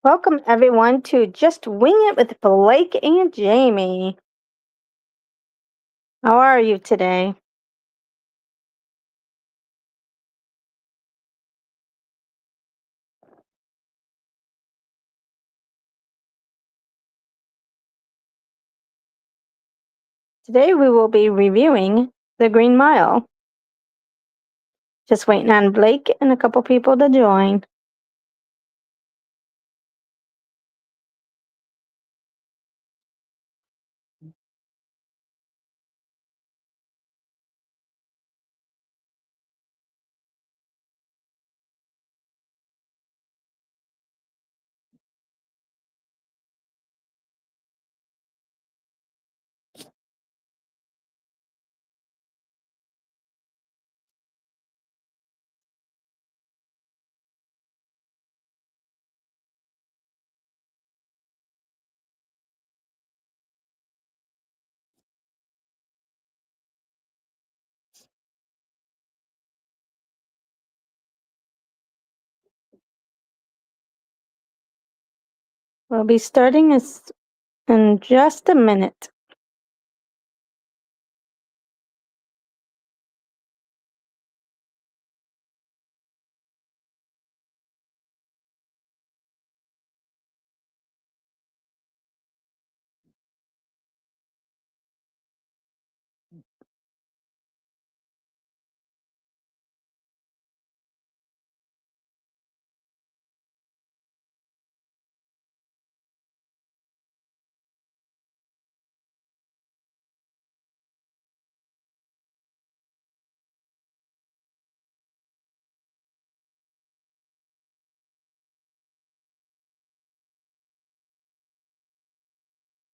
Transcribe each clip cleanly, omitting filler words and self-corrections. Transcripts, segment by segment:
Welcome everyone to Just Wing It with Blake and Jamie. How are you today? Today we will be reviewing The Green Mile. Just waiting on Blake and a couple people to join. We'll be starting in just a minute.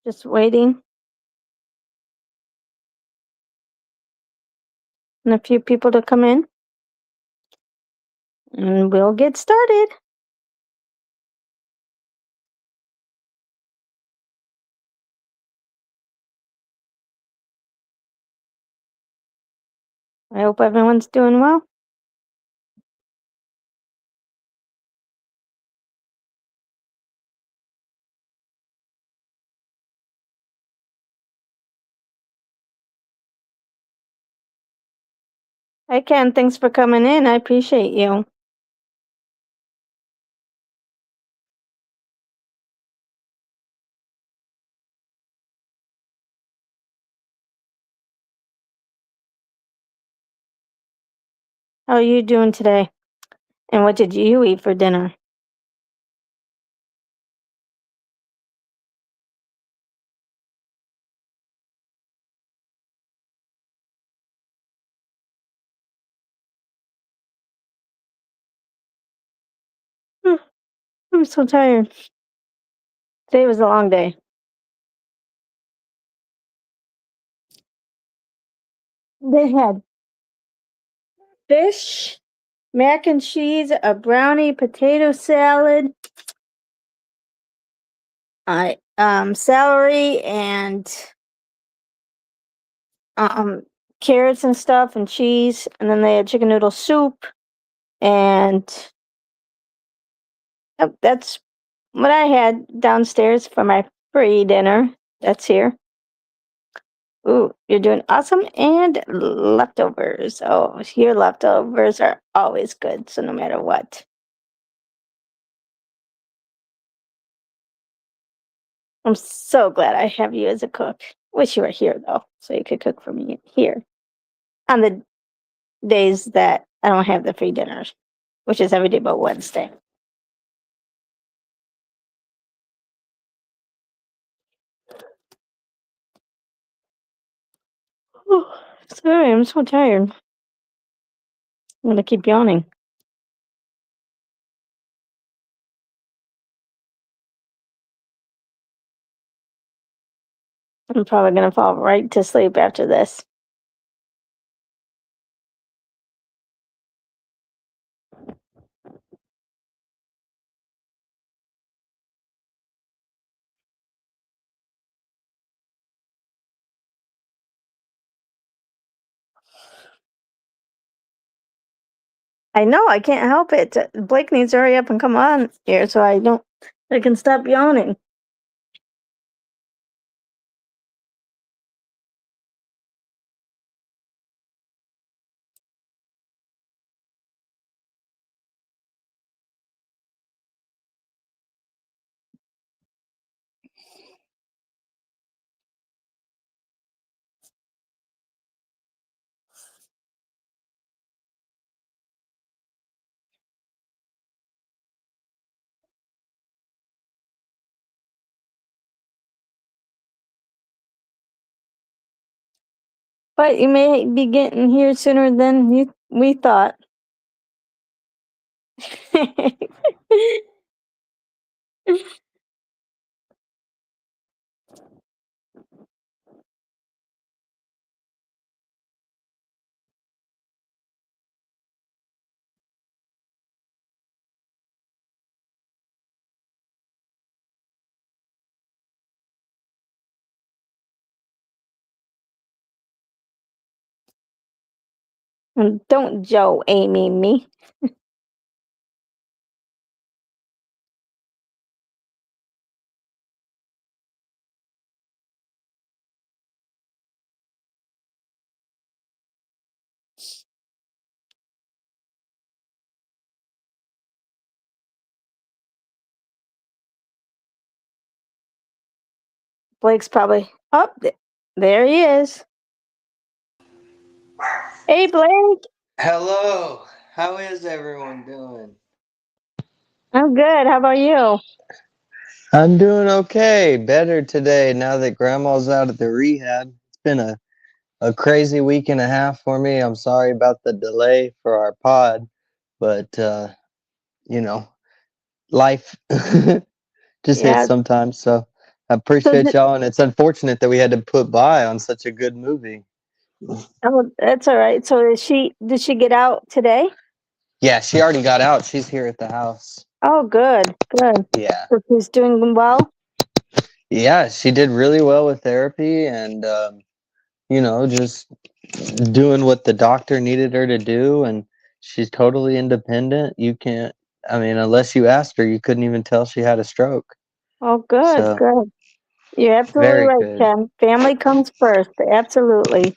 Just waiting on a few people to come in. And we'll get started. I hope everyone's doing well. Hi Ken, thanks for coming in. I appreciate you. How are you doing today? And what did you eat for dinner? I'm so tired. Today was a long day. They had fish, mac and cheese, a brownie, potato salad, celery and um carrots and stuff and cheese, and then they had chicken noodle soup and that's what I had downstairs for my free dinner. That's here. Ooh, you're doing awesome. And leftovers. Oh, your leftovers are always good, so no matter what. I'm so glad I have you as a cook. Wish you were here though, so you could cook for me here on the days that I don't have the free dinners, which is every day but Wednesday. Oh, sorry, I'm so tired. I'm gonna keep yawning. I'm probably gonna fall right to sleep after this. I know I can't help it. Blake needs to hurry up and come on here so I don't I can stop yawning. But you may be getting here sooner than we thought. And don't Joe Amy me. Blake's probably up. There he is. Hey, Blake. Hello, how is everyone doing? I'm good. How about you? I'm doing okay. Better today now that grandma's out of the rehab. It's been a crazy week and a half for me. I'm sorry about the delay for our pod, but you know, life just hits Yeah. sometimes. So I So, appreciate y'all, and it's unfortunate that we had to put by on such a good movie. oh, that's all right. So, did she get out today? Yeah, she already got out. She's here at the house. Oh, good, good. Yeah. So she's doing well. Yeah, she did really well with therapy and just doing what the doctor needed her to do, and she's totally independent. You can't, I mean, unless you asked her, you couldn't even tell she had a stroke. Oh, good, So, good. You're absolutely very right, good. Ken. Family comes first. Absolutely.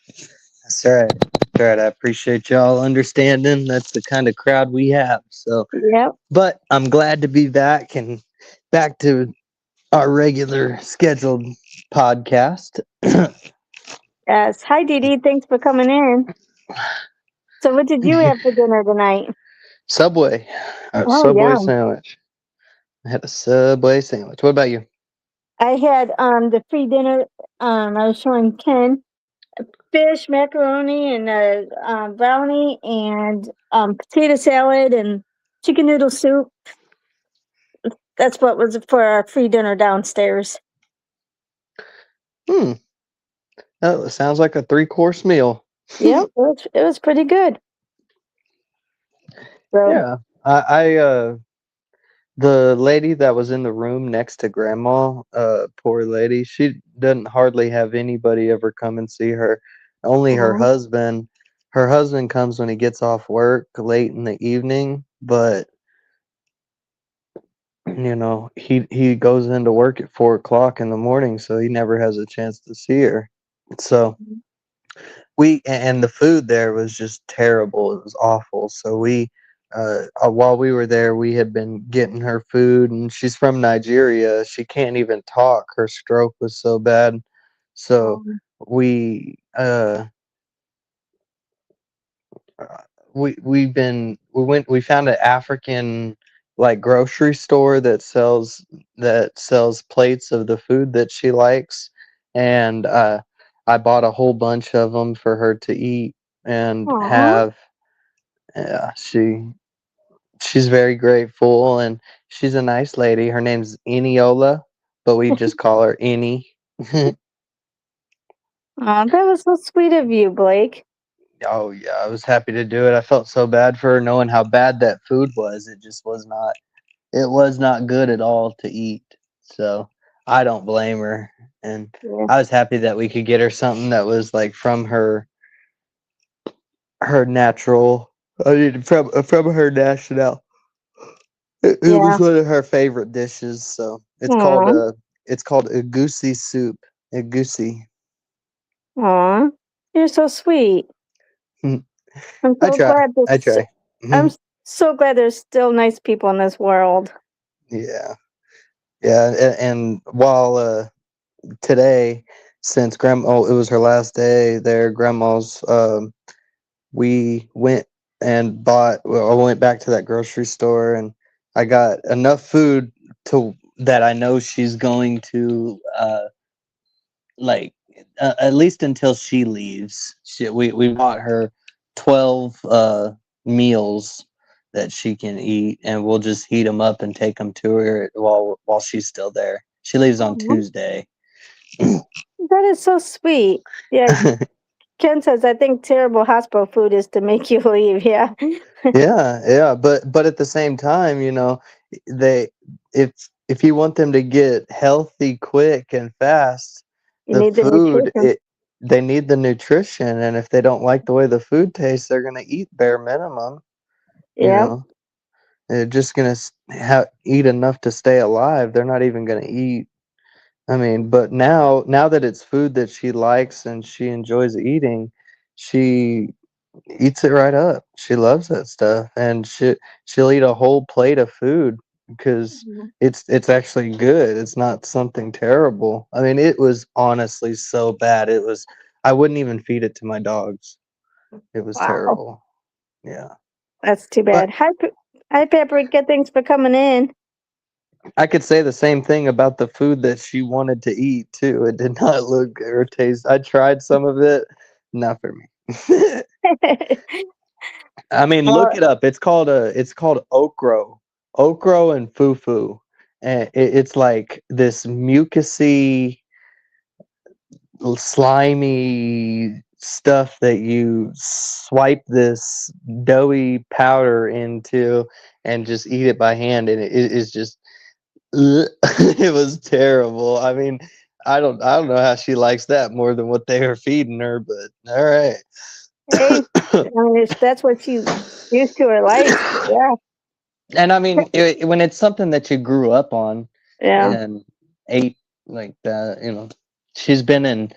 That's right. That's right. I appreciate y'all understanding. That's the kind of crowd we have. So, Yep. but I'm glad to be back and back to our regular scheduled podcast. Yes. Hi, Dee Dee. Thanks for coming in. So, what did you have for dinner tonight? Subway, a Oh, Subway yeah. sandwich. I had a Subway sandwich. What about you? I had the free dinner. I was showing Ken fish, macaroni, and brownie, and potato salad and chicken noodle soup. That's what was for our free dinner downstairs. Hmm. That sounds like a three-course meal. Yep, it was pretty good. So, Yeah. I the lady that was in the room next to grandma, poor lady, she doesn't hardly have anybody ever come and see her. Only her um, husband. Her husband comes when he gets off work late in the evening, but he goes into work at 4 o'clock in the morning, so he never has a chance to see her. So we and the food there was just terrible. It was awful. So while we were there, we had been getting her food, and she's from Nigeria. She can't even talk. Her stroke was so bad. So um, we uh we found an African like grocery store that sells plates of the food that she likes, and I bought a whole bunch of them for her to eat and aw. have. Yeah, she's very grateful, and she's a nice lady. Her name's Eniola, but we just call her Eni. Aw, that was so sweet of you, Blake. Oh yeah, I was happy to do it. I felt so bad for her knowing how bad that food was. It was not good at all to eat. So I don't blame her. And Yeah. I was happy that we could get her something that was like from her natural, I mean from her national. It Yeah. was one of her favorite dishes. So Aw. it's called a goosey soup. A goosey. Aw. You're so sweet. I'm I so try. glad I that try. I'm so glad there's still nice people in this world. Yeah. Yeah. And while today, since grandma, oh, it was her last day there, grandma's, we went and bought, well, I went back to that grocery store and I got enough food to that I know she's going to like at least until she leaves. We bought her 12 meals that she can eat, and we'll just heat them up and take them to her while she's still there. She leaves on Aw. Tuesday. That is so sweet. Yeah, Ken says, I think terrible hospital food is to make you leave. Yeah. Yeah, yeah, but at the same time, they if you want them to get healthy quick and fast, You the need the food nutrition. they need the nutrition, and if they don't like the way the food tastes, they're gonna eat bare minimum. You Yep. know, they're just gonna eat enough to stay alive. They're not even gonna eat. I mean, but now that it's food that she likes and she enjoys eating, she eats it right up. She loves that stuff, and she'll eat a whole plate of food because Mhm. it's actually good. It's not something terrible. I mean, it was honestly so bad. It was I wouldn't even feed it to my dogs. It was Wow. terrible. Yeah. That's too But bad. Hi, Paprika. Thanks for coming in. I could say the same thing about the food that she wanted to eat too. It did not look or taste. I tried some of it, not for me. I mean, look Well, it up. It's called okro, okro and fufu, and it's like this mucusy, slimy stuff that you swipe this doughy powder into and just eat it by hand, and it is just it was terrible. I mean, I don't know how she likes that more than what they were feeding her, but all right. hey, I mean, if that's what she used to or likes, yeah, And I mean, when it's something that you grew up on yeah. and ate like that, she's been in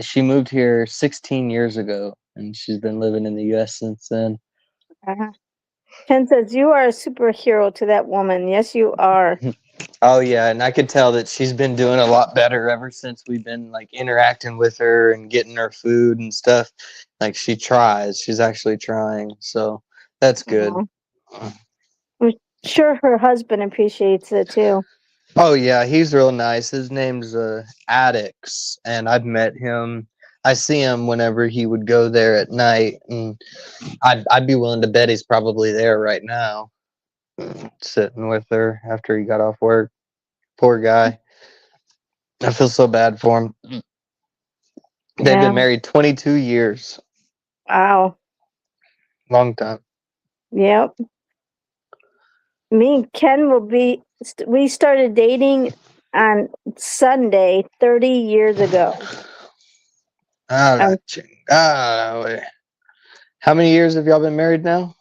she moved here 16 years ago and she's been living in the US since then. Uh-huh. Ken says you are a superhero to that woman. Yes, you are. Oh yeah, and I could tell that she's been doing a lot better ever since we've been like interacting with her and getting her food and stuff. Like she tries, she's actually trying. So that's good. Aw. I'm sure her husband appreciates it too. Oh yeah, he's real nice. His name's Addix, and I've met him. I see him whenever he would go there at night, and I'd be willing to bet he's probably there right now, sitting with her after he got off work. Poor guy. I feel so bad for him. They've Yeah. been married 22 years. Wow. Long time. Yep. Me and Ken we started dating on Sunday 30 years ago. All Um, right. Wait. How many years have y'all been married now?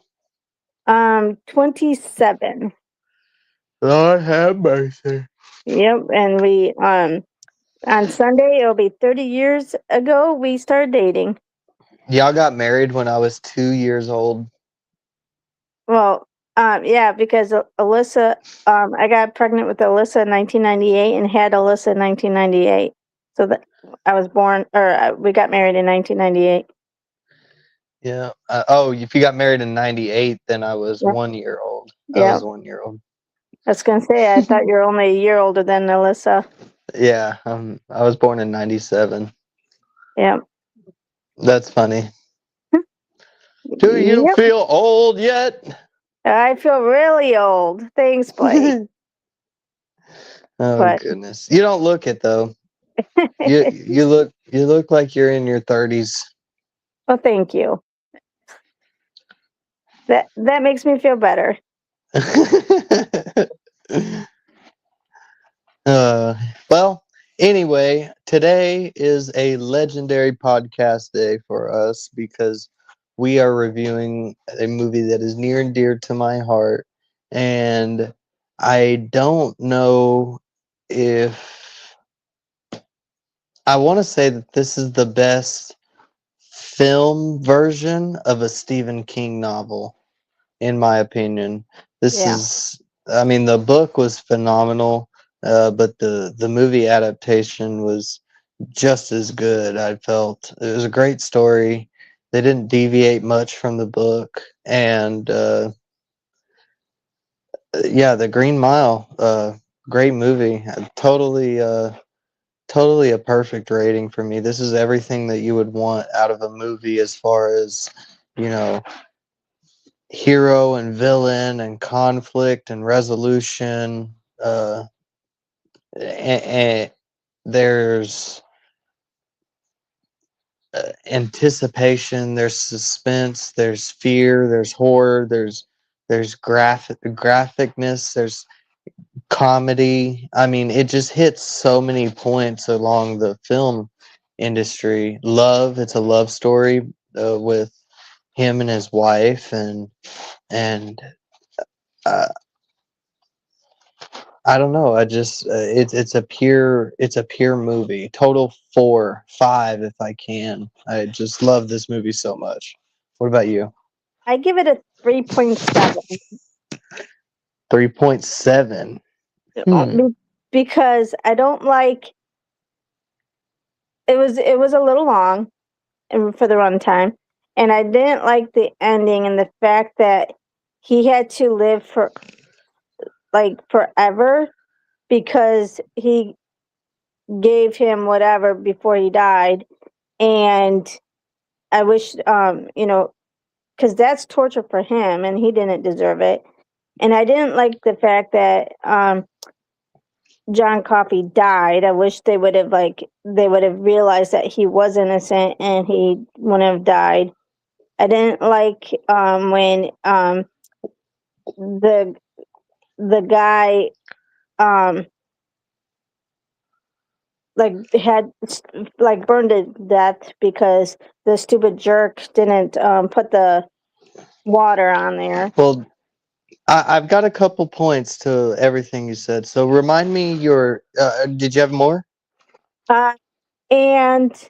27. Lord have mercy. Yep. And on Sunday, it'll be 30 years ago we started dating. Y'all got married when I was 2 years old. Well, yeah, because Alyssa, I got pregnant with Alyssa in 1998 and had Alyssa in 1998. So that I was born, or we got married in 1998. Yeah. Oh, if you got married in '98, then I was Yep. 1 year old. I Yeah. was 1 year old. I was gonna say, I thought you were only a year older than Alyssa. Yeah. I was born in '97. Yeah. That's funny. Do you Yep. feel old yet? I feel really old. Thanks, Blake. Oh But goodness. You don't look it though. You look like you're in your 30s. well, thank you. That makes me feel better. Uh, well, anyway, today is a legendary podcast day for us because we are reviewing a movie that is near and dear to my heart. and I don't know if I want to say that this is the best film version of a Stephen King novel, in my opinion. This Yeah. is, I mean, the book was phenomenal, but the movie adaptation was just as good. I felt it was a great story. They didn't deviate much from the book, and yeah, The Green Mile, great movie. Totally a perfect rating for me. This is everything that you would want out of a movie as far as, you know, hero and villain and conflict and resolution. And there's anticipation, there's suspense, there's fear, there's horror, there's graphicness, there's comedy. I mean, it just hits so many points along the film industry. Love, it's a love story with him and his wife, and uh, I don't know. I just it's a pure movie. Total 4, 5 if I can. I just love this movie so much. What about you? I give it a 3.7. 3.7. uh, Hmm. be- because I don't like it was a little long for the runtime, and I didn't like the ending and the fact that he had to live for like forever because he gave him whatever before he died. And I wish because that's torture for him and he didn't deserve it. And I didn't like the fact that John Coffey died. I wish they would have realized that he was innocent and he wouldn't have died. I didn't like when the the guy um like had like burned to death because the stupid jerk didn't put the water on there. Well, I've got a couple points to everything you said. So remind me your. Did you have more? Uh, and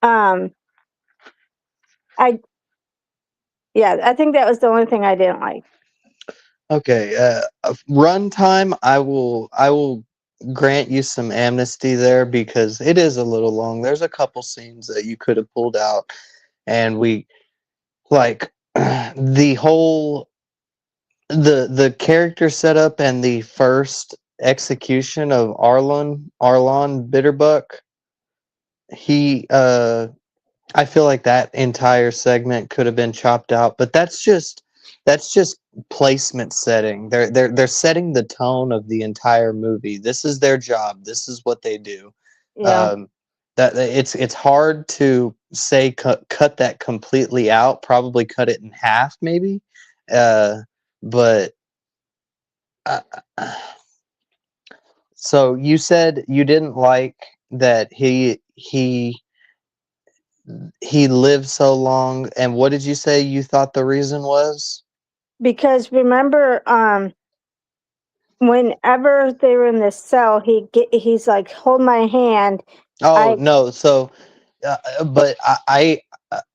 um, I yeah, I think that was the only thing I didn't like. Okay. Runtime. I will grant you some amnesty there because it is a little long. There's a couple scenes that you could have pulled out, and we like the whole the character setup and the first execution of Arlon Bitterbuck. He I feel like that entire segment could have been chopped out, but that's just placement setting. They're setting the tone of the entire movie. This is their job. This is what they do. Yeah, Um, that it's hard to say cut that completely out. Probably cut it in half, maybe. But uh, so you said you didn't like that he lived so long, and what did you say you thought the reason was? because remember, whenever they were in the cell, he's like, "Hold my hand." Oh I no, so but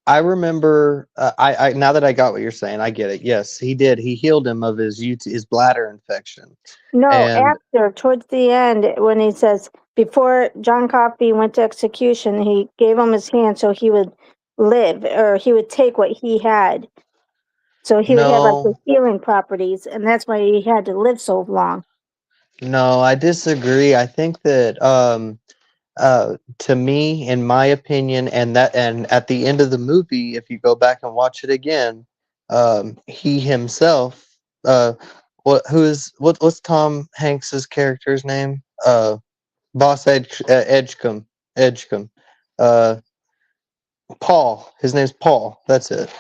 I remember I now that I got what you're saying, I get it. Yes, he did. He healed him of his bladder infection, No, and after towards the end when he says before John Coffey went to execution, he gave him his hand so he would live or he would take what he had. So he would have like the no, healing properties, and that's why he had to live so long. no, I disagree. I think that to me, in my opinion, and at the end of the movie, if you go back and watch it again, he himself, what's Tom Hanks's character's name? Boss Edgecombe, uh, Paul. His name's Paul. That's it.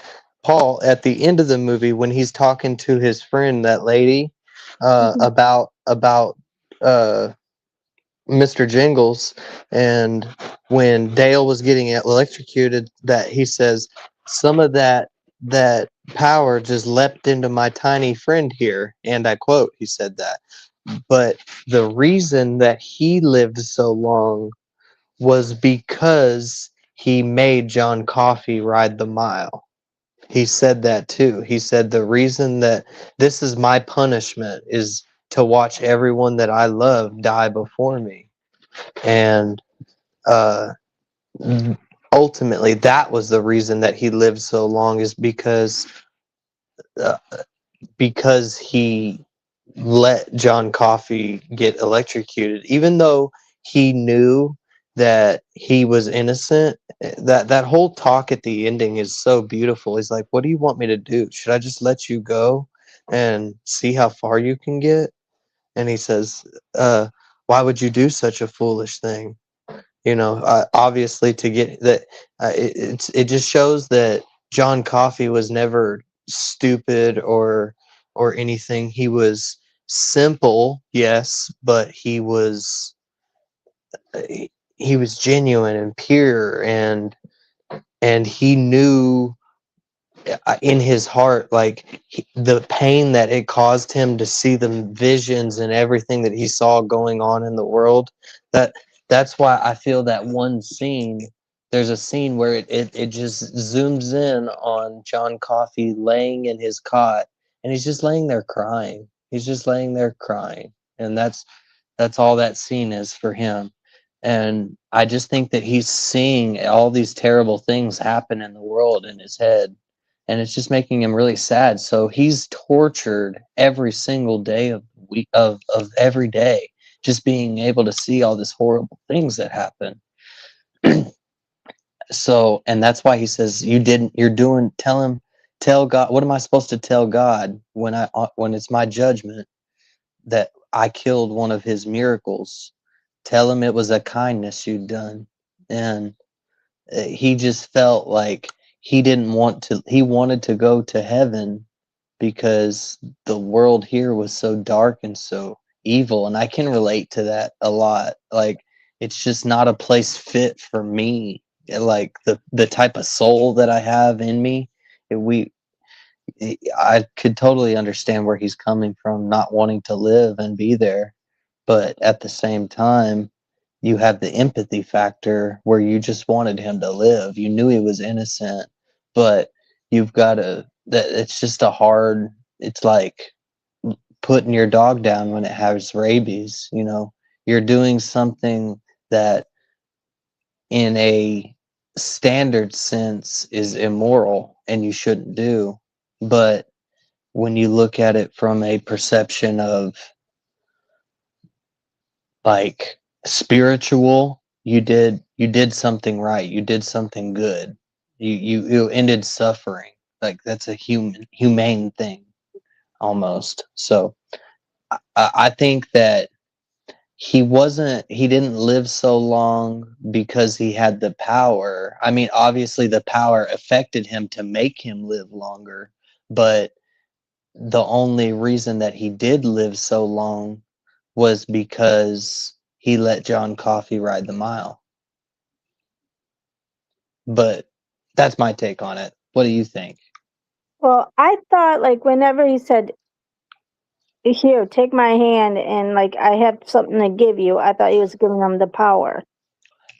Paul at the end of the movie when he's talking to his friend, that lady, Mhm. about uh Mr. Jingles, and when Dale was getting electrocuted, that he says some of that power just leapt into my tiny friend here. And I quote, he said that. But the reason that he lived so long was because he made John Coffey ride the mile. He said that too. He said the reason that this is my punishment is to watch everyone that I love die before me. And uh, ultimately, that was the reason that he lived so long, is uh, because he let John Coffey get electrocuted, even though he knew that he was innocent. That whole talk at the ending is so beautiful. He's like, "What do you want me to do? Should I just let you go and see how far you can get?" And he says, "Why would you do such a foolish thing?" Obviously to get that. It just shows that John Coffey was never stupid or anything. He was simple, yes, but he was genuine and pure, and he knew in his heart, like the pain that it caused him to see the visions and everything that he saw going on in the world. That's why I feel that one scene, there's a scene where it just zooms in on John Coffey laying in his cot, and he's just laying there crying. He's just laying there crying, and that's all that scene is for him. And I just think that he's seeing all these terrible things happen in the world in his head, and it's just making him really sad. So he's tortured every single day of the week of every day, just being able to see all these horrible things that happen. So, and that's why he says, "You didn't. You're doing. Tell God. What am I supposed to tell God when it's my judgment that I killed one of His miracles? Tell him it was a kindness you'd done." And he just felt like he didn't want to. He wanted to go to heaven because the world here was so dark and so evil, and I can relate to that a lot. Like, it's just not a place fit for me. Like the type of soul that I have in me, it, we I could totally understand where he's coming from, not wanting to live and be there. But at the same time, you have the empathy factor where you just wanted him to live. You knew he was innocent, but you've got to, that it's just a hard, it's like putting your dog down when it has rabies. You're doing something that in a standard sense is immoral and you shouldn't do. But when you look at it from a perception of like spiritual, you did something right, you did something good, you ended suffering. Like, that's a humane thing almost. So I think that he didn't live so long because he had the power. I mean, obviously the power affected him to make him live longer, but the only reason that he did live so long was because he let John Coffey ride the mile. But that's my take on it. What do you think? Well, I thought like whenever he said, "Here, take my hand," and like I have something to give you, I thought he was giving him the power.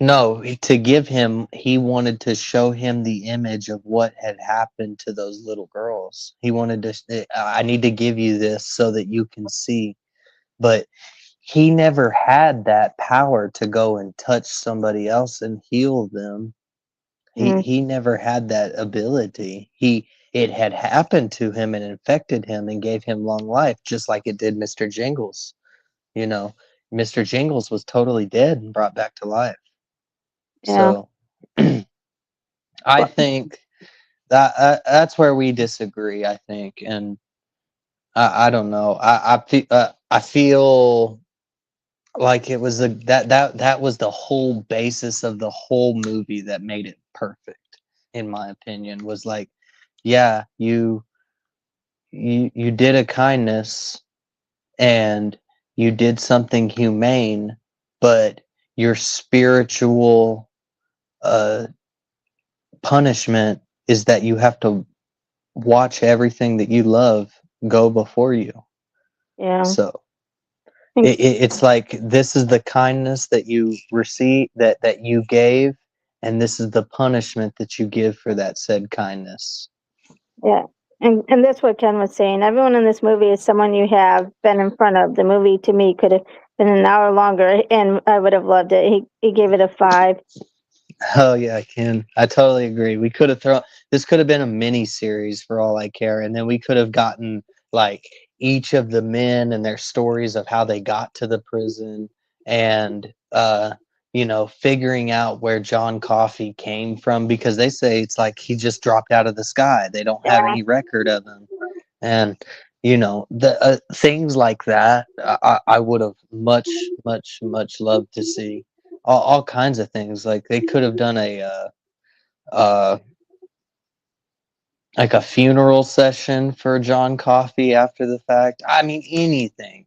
No, to give him, he wanted to show him the image of what had happened to those little girls. He wanted to, I need to give you this so that you can see. But he never had that power to go and touch somebody else and heal them. He Mm. he never had that ability. It had happened to him and infected him and gave him long life, just like it did Mr. Jingles. You know, Mr. Jingles was totally dead and brought back to life. Yeah. So I Well, think that's where we disagree. I think, and I don't know. I feel like it was that was the whole basis of the whole movie that made it perfect, in my opinion. Was like, yeah, you did a kindness and you did something humane, but your spiritual uh punishment is that you have to watch everything that you love go before you. Yeah. So And- it's like, this is the kindness that you receive, that you gave, and this is the punishment that you give for that said kindness. Yeah. And that's what Ken was saying. Everyone in this movie is someone you have been in front of. The movie to me could have been an hour longer, and I would have loved it. He gave it a 5. Oh yeah, Ken, I totally agree. We could have thrown this could have been a mini series for all I care, and then we could have gotten like each of the men and their stories of how they got to the prison, and figuring out where John Coffey came from, because they say it's like he just dropped out of the sky. They don't have Yeah. any record of him, and the things like that. I would have much, much, much loved to see all kinds of things. Like they could have done uh like a funeral session for John Coffey after the fact. I mean,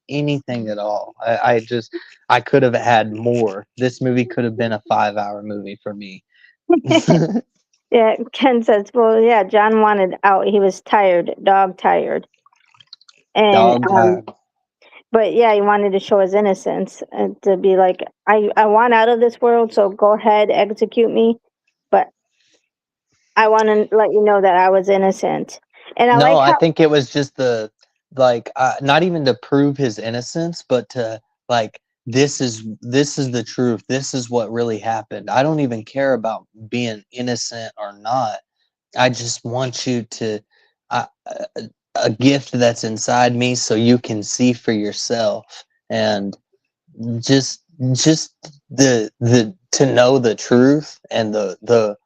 anything at all. I could have had more. This movie could have been a 5-hour movie for me. Yeah, Ken says, well, yeah, John wanted out. He was tired, dog tired. And Dog tired. but yeah, he wanted to show his innocence and to be like, I want out of this world, so go ahead, execute me. But I want to let you know that I was innocent. And I No, like I how, think it was just not even to prove his innocence, but to like, this is the truth. This is what really happened. I don't even care about being innocent or not. I just want you to a gift that's inside me so you can see for yourself, and just just the to know the truth and the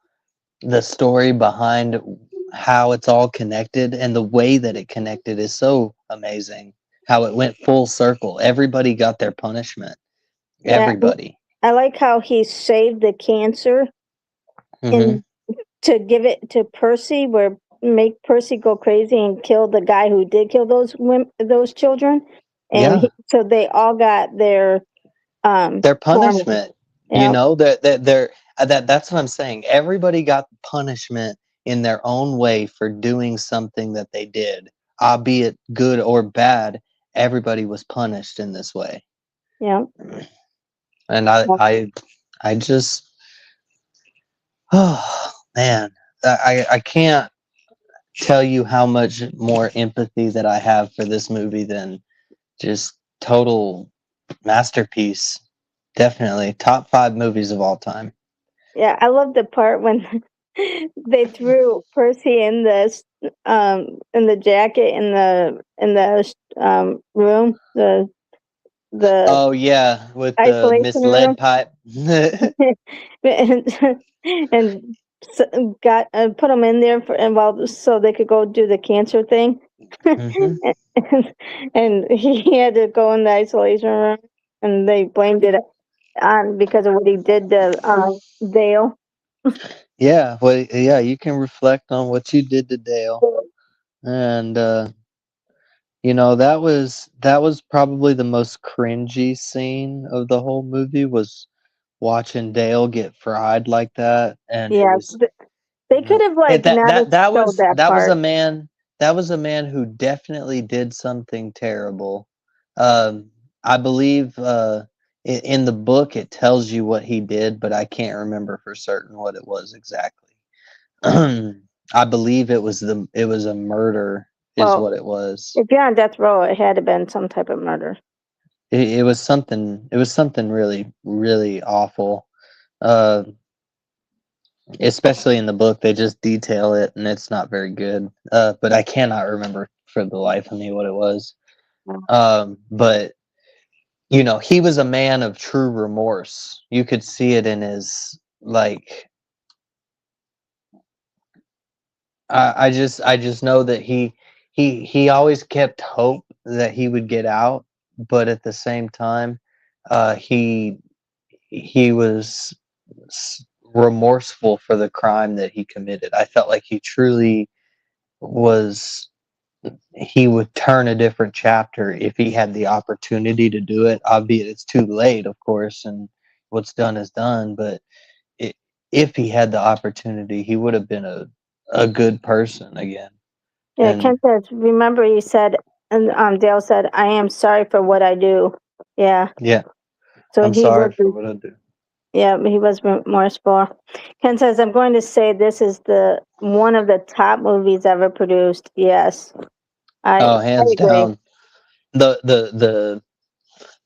story behind how it's all connected, and the way that it connected is so amazing. How it went full circle. Everybody got their punishment. yeah, Everybody. I like how he saved the cancer Hmm. and to give it to Percy, where make Percy go crazy and kill the guy who did kill those children. And Yeah, so they all got their their torment. punishment. Yeah, That's what I'm saying. Everybody got punishment in their own way for doing something that they did, albeit good or bad. Everybody was punished in this way, yeah. and I just, oh man, I can't tell you how much more empathy that I have for this movie than just total masterpiece. Definitely top 5 movies of all time. Yeah, I love the part when they threw Percy in the jacket in the room, the Oh yeah, with the isolation Miss room. Lead Pipe. and, and got put them in there for and while so they could go do the cancer thing. Hmm. And he had to go in the isolation room, and they blamed it on because of what he did to Dale. Yeah, well, yeah, you can reflect on what you did to Dale, and that was probably the most cringy scene of the whole movie, was watching Dale get fried like that, and it Yeah, was, they could have like that not that that showed was that that was a part. man that was a man who definitely did something terrible. Um, I believe in the book it tells you what he did, but I can't remember for certain what it was exactly. I believe it was a murder, is Well, what it was. if you're on death row, it had to been some type of murder. It was something really, really awful. Uh, Especially in the book, they just detail it, and it's not very good. But I cannot remember for the life of me what it was. But he was a man of true remorse. You could see it in his, like, I just know that he always kept hope that he would get out, but at the same time, he was remorseful for the crime that he committed. I felt like he truly was. He would turn a different chapter if he had the opportunity to do it. Albeit it's too late, of course, and what's done is done. But it, if he had the opportunity, he would have been a good person again. Yeah, And Ken says, remember he said, and Dale said, I am sorry for what I do. Yeah. yeah, So I'm he sorry would for be, what I do. yeah, he was remorseful. Ken says, I'm going to say this is the one of the top movies ever produced. Yes. Oh, I hands agree. down. The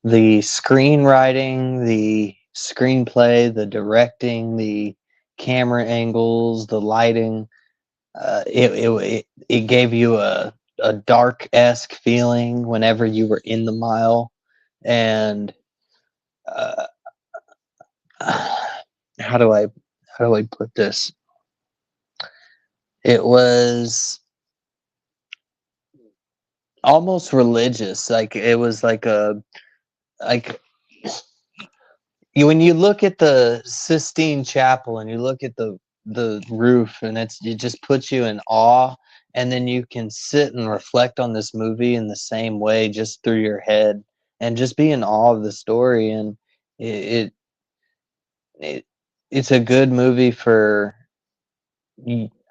screenwriting, the screenplay, the directing, the camera angles, the lighting, it gave you a dark-esque feeling whenever you were in the mile. And uh, how do I put this? It was almost religious. Like it was like when you look at the Sistine Chapel and you look at the roof, and it just puts you in awe, and then you can sit and reflect on this movie in the same way just through your head and just be in awe of the story. And it, it it's a good movie for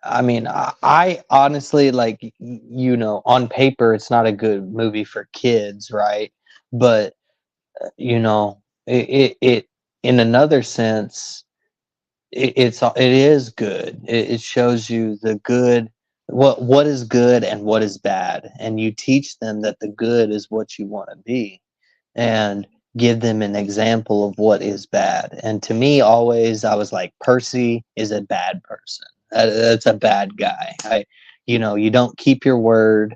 I mean, I honestly like, on paper it's not a good movie for kids, right? But it in another sense, it is good. It shows you the good, what is good and what is bad, and you teach them that the good is what you want to be, and give them an example of what is bad. And to me, always I was like, Percy is a bad person. That's a bad guy. You don't keep your word.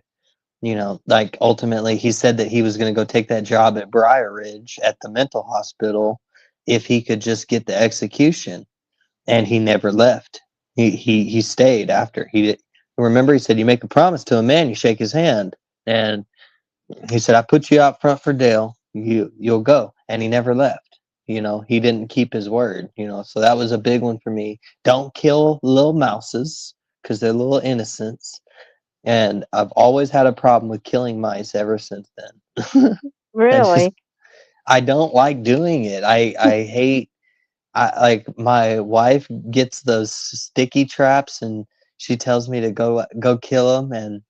Like ultimately, he said that he was going to go take that job at Briar Ridge at the mental hospital if he could just get the execution, and he never left. He stayed after he did. Remember, he said, "You make a promise to a man, you shake his hand." And he said, "I put you out front for Dale. You'll go." And he never left. He didn't keep his word. So that was a big one for me. Don't kill little mouses because they're little innocents. And I've always had a problem with killing mice ever since then. I just Really? I don't like doing it. I hate. Like my wife gets those sticky traps, and she tells me to go kill them, and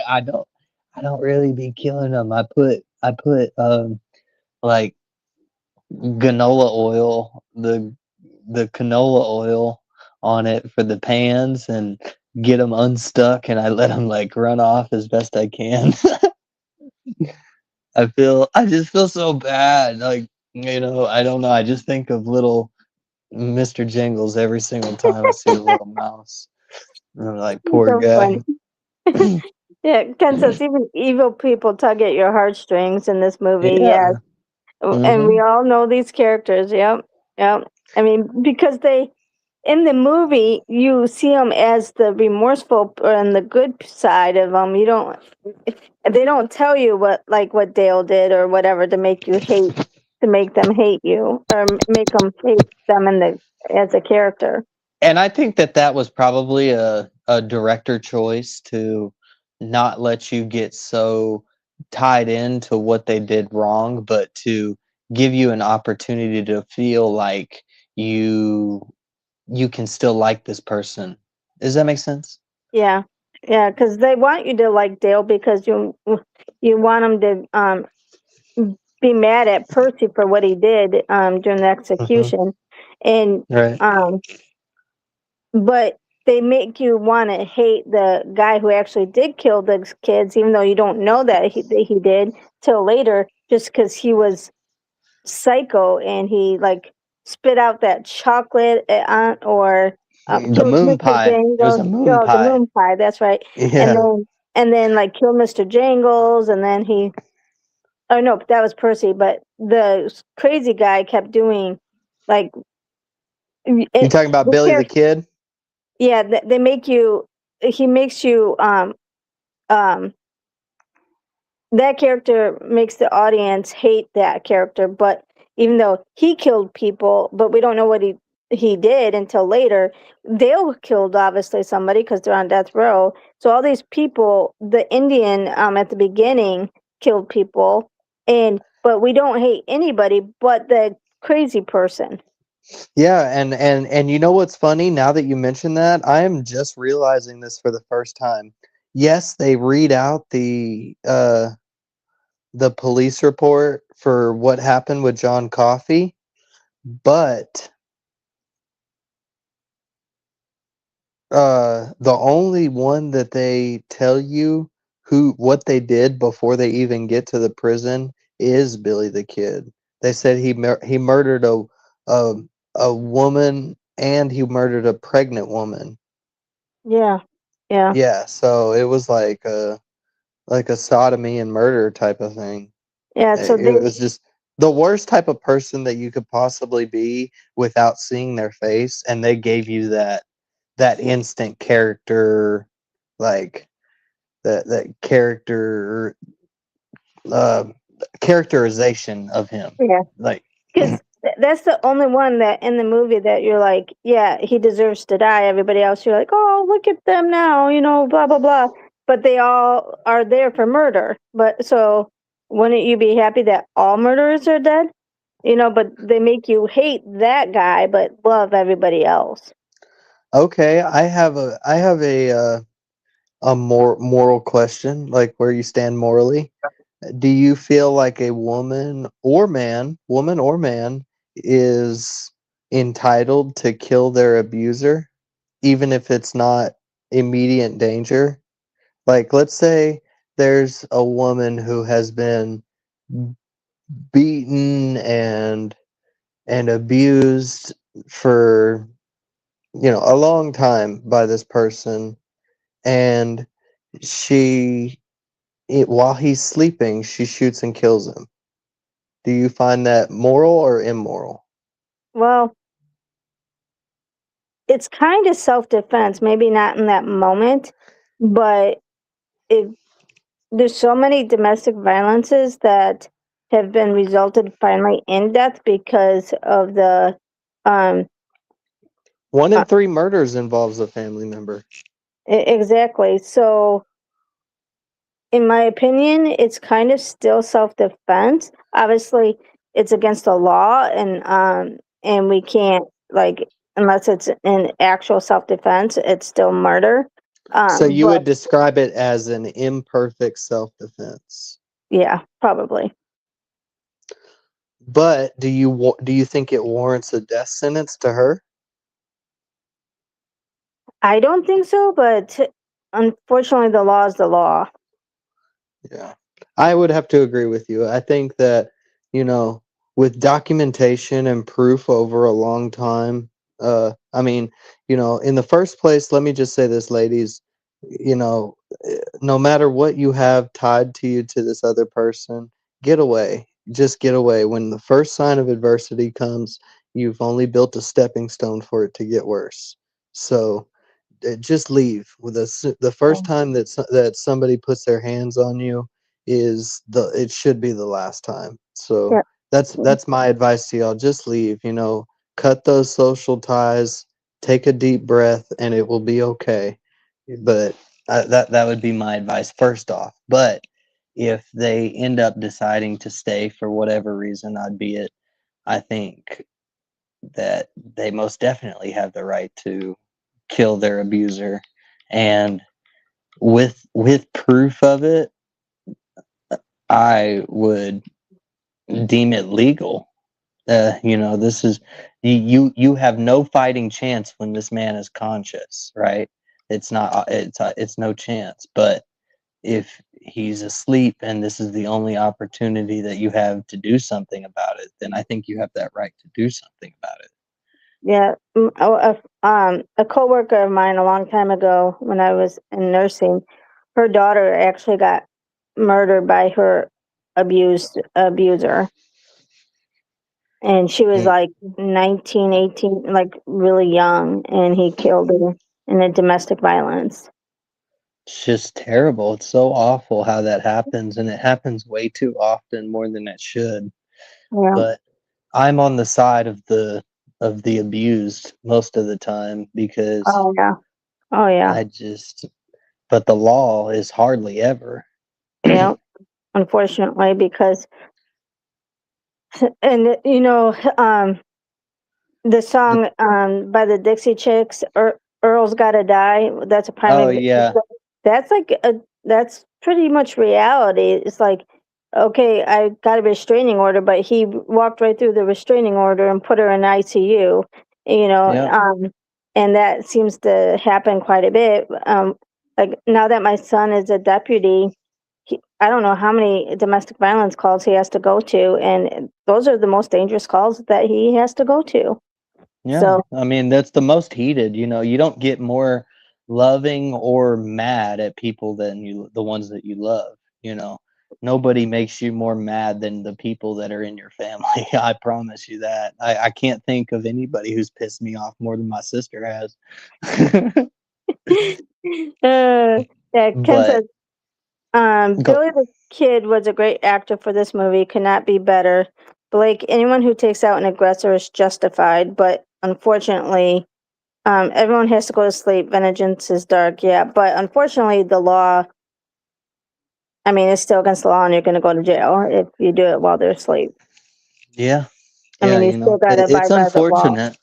I don't really be killing them. I put like canola oil, the canola oil on it for the pans, and get them unstuck, and I let them like run off as best I can. I just feel so bad. Like, I don't know. I just think of little Mr. Jingles every single time I see a little mouse. And I'm like, poor So funny. guy. Yeah, Ken says even evil people tug at your heartstrings in this movie. Yeah. Yes. And we Mhm. all know these characters. Yep. Yep. I mean, because in the movie, you see them as the remorseful and the good side of them. They don't tell you what Dale did or whatever to make them hate you or make them hate them as a character. And I think that was probably a director choice to not let you get so tied into what they did wrong, but to give you an opportunity to feel like you you can still like this person. Does that make sense? Yeah, yeah, because they want you to like Dale because you want him to be mad at Percy for what he did during the Mhm. execution, and Right. um, but they make you want to hate the guy who actually did kill the kids, even though you don't know that he did till later, just because he was psycho and he like spit out that chocolate or The killed moon Mr. pie. It was Jangles. a moon Oh, the pie. moon pie. That's right. And Yeah. then like killed Mr. Jangles, and then he. Oh no, that was Percy. But the crazy guy kept doing like You talking about the Billy the character. Kid? Yeah, they make you. He makes you um that character makes the audience hate that character, but even though he killed people, but we don't know what he did until later. Dale killed obviously somebody because they're on death row. So all these people, the Indian at the beginning killed people, and but we don't hate anybody but the crazy person. Yeah, and you know what's funny? Now that you mention that, I am just realizing this for the first time. Yes, they read out the police report for what happened with John Coffey, but the only one that they tell you what they did before they even get to the prison is Billy the Kid. They said he murdered a a woman and he murdered a pregnant woman. Yeah. Yeah. Yeah, so it was like a sodomy and murder type of thing. Yeah. So It they, was just the worst type of person that you could possibly be without seeing their face, and they gave you that instant character, like that character uh, characterization of him. yeah. Like, Because that's the only one that in the movie that you're like, yeah, he deserves to die. Everybody else, you're like, oh, look at them now, blah blah blah. But they all are there for murder. But so, wouldn't you be happy that all murderers are dead? But they make you hate that guy, but love everybody else. okay, I have a moral question, like where you stand morally. Do you feel like a woman or man, is entitled to kill their abuser, even if it's not immediate danger? Like, let's say there's a woman who has been beaten and abused for a long time by this person, and while he's sleeping, she shoots and kills him. Do you find that moral or immoral? Well, it's kind of self defense, maybe not in that moment, but it there's so many domestic violences that have been resulted finally in death because of the um One uh, in three murders involves a family member. exactly. So in my opinion, it's kind of still self-defense. Obviously it's against the law, and we can't, like, unless it's an actual self-defense, it's still murder. So you But would describe it as an imperfect self-defense. yeah, probably. But do you think it warrants a death sentence to her? I don't think so, but unfortunately the law is the law. Yeah. I would have to agree with you. I think that, you know, with documentation and proof over a long time, I mean, in the first place, let me just say this, ladies, you know, no matter what you have tied to you to this other person, get away. Just get away. When the first sign of adversity comes, you've only built a stepping stone for it to get worse. So, just leave. The first time that somebody puts their hands on you it should be the last time. So Yeah. that's my advice to y'all. Just leave. Cut those social ties, take a deep breath, and it will be okay. But that would be my advice first off. But if they end up deciding to stay for whatever reason, I think that they most definitely have the right to kill their abuser, and with proof of it, I would deem it legal. This is you have no fighting chance when this man is conscious, right? It's no chance. But if he's asleep and this is the only opportunity that you have to do something about it, then I think you have that right to do something about it. Yeah. A coworker of mine a long time ago when I was in nursing, her daughter actually got murdered by her abuser, and she was Mm. like 19, 18, like really young, and he killed her in a domestic violence. It's just terrible. It's so awful how that happens, and it happens way too often, more than it should. Yeah. But I'm on the side of the abused most of the time, because Oh yeah. Oh yeah. I just but the law is hardly ever. Yeah. Unfortunately, because and The song by the Dixie Chicks, Earl's Gotta Die. That's a prime Oh yeah, example. That's like that's pretty much reality. It's like, okay, I got a restraining order, but he walked right through the restraining order and put her in ICU. You know, yeah, and that seems to happen quite a bit. Like now that my son is a deputy, I don't know how many domestic violence calls he has to go to, and those are the most dangerous calls that he has to go to. yeah. So, I mean, that's the most heated. You know, you don't get more loving or mad at people than the ones that you love. You know, nobody makes you more mad than the people that are in your family. I promise you that. I can't think of anybody who's pissed me off more than my sister has. yeah, Ken But says, go. Billy the Kid was a great actor for this movie, could not be better. Blake, anyone who takes out an aggressor is justified, but unfortunately, everyone has to go to sleep. Vengeance is dark, yeah, but unfortunately, the law, I mean, it's still against the law and you're going to go to jail if you do it while they're asleep. Yeah, I yeah. mean, you You still know, got to it's abide by the law. unfortunate.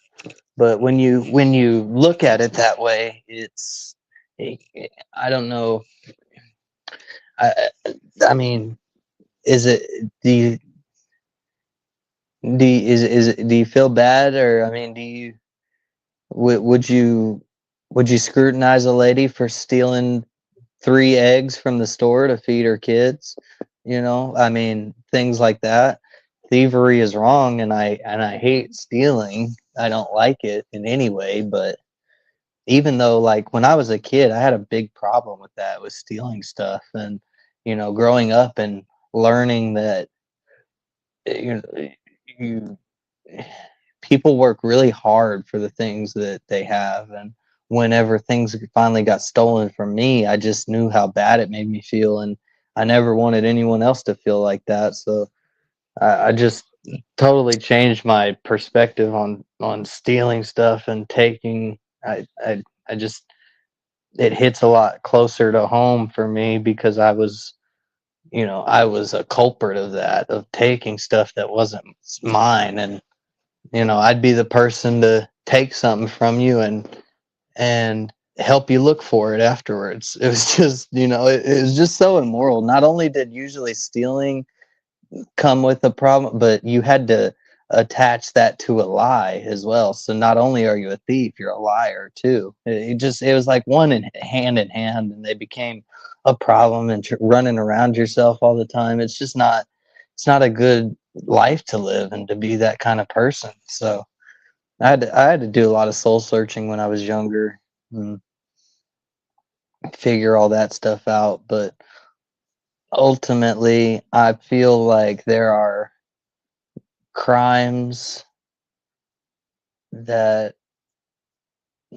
But when you look at it that way, it, I don't know. I I mean, is it do you feel bad, or I mean, would you would you scrutinize a lady for stealing 3 eggs from the store to feed her kids? You know, I mean, things like that. Thievery is wrong, and I hate stealing. I don't like it in any way, but even though, like, when I was a kid, I had a big problem with that, with stealing stuff. And you know, growing up and learning that you know, you people work really hard for the things that they have. And whenever things finally got stolen from me, I just knew how bad it made me feel, and I never wanted anyone else to feel like that. So I just totally changed my perspective on stealing stuff and taking. I just, it hits a lot closer to home for me because I was a culprit of that, of taking stuff that wasn't mine. And I'd be the person to take something from you and help you look for it afterwards. It was just, it was just so immoral. Not only did usually stealing come with a problem, but you had to attach that to a lie as well. So not only are you a thief, you're a liar too. It was like one in hand, and they became a problem, and running around yourself all the time. It's not a good life to live and to be that kind of person. So I had to do a lot of soul searching when I was younger and figure all that stuff out. But ultimately, I feel like there are crimes that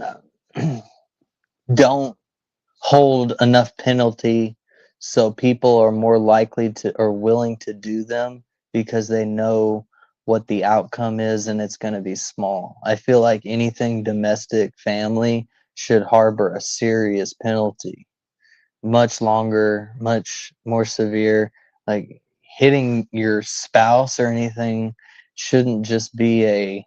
uh, don't hold enough penalty, so people are more likely to or willing to do them because they know what the outcome is, and it's going to be small. I feel like anything domestic family should harbor a serious penalty, much longer, much more severe. Like, hitting your spouse or anything shouldn't just be